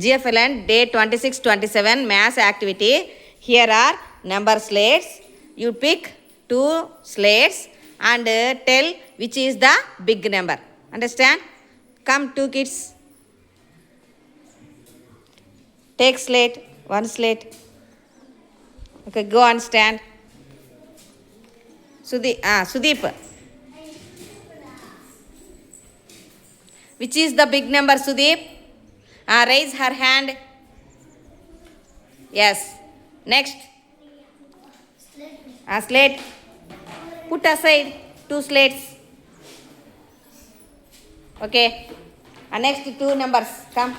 GFLN day 26-27 maths activity. Here are number slates. You pick 2 slates and tell which is the big number. Understand? Come 2 kids. Take slate, 1 slate. Okay, go and stand. Sudeep. Which is the big number, Sudeep? Raise her hand. Yes. Next. Slate. Put aside 2 slates. Okay. Next 2 numbers. Come.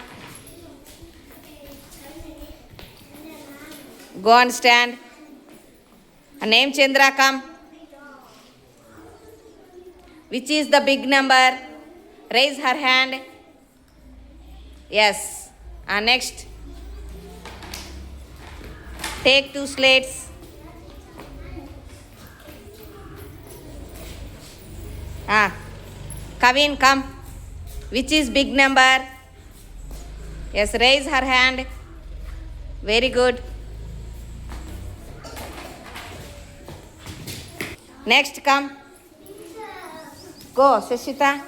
Go and stand. Name Chandra, come. Which is the big number? Raise her hand. Yes. Next. Take 2 slates. Kavin, come. Which is big number? Yes, raise her hand. Very good. Next, come. Go, Sashita.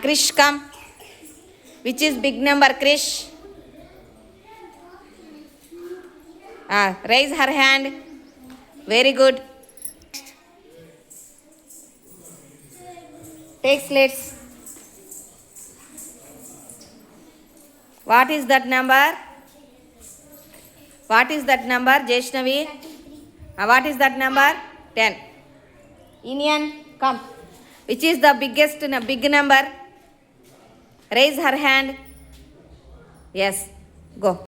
Krish, come. Which is big number, Krish? Raise her hand. Very good. Take slates. What is that number? What is that number, Jaishnavi? What is that number? 10. Inian, come. Which is the big number? Raise her hand. Yes, go.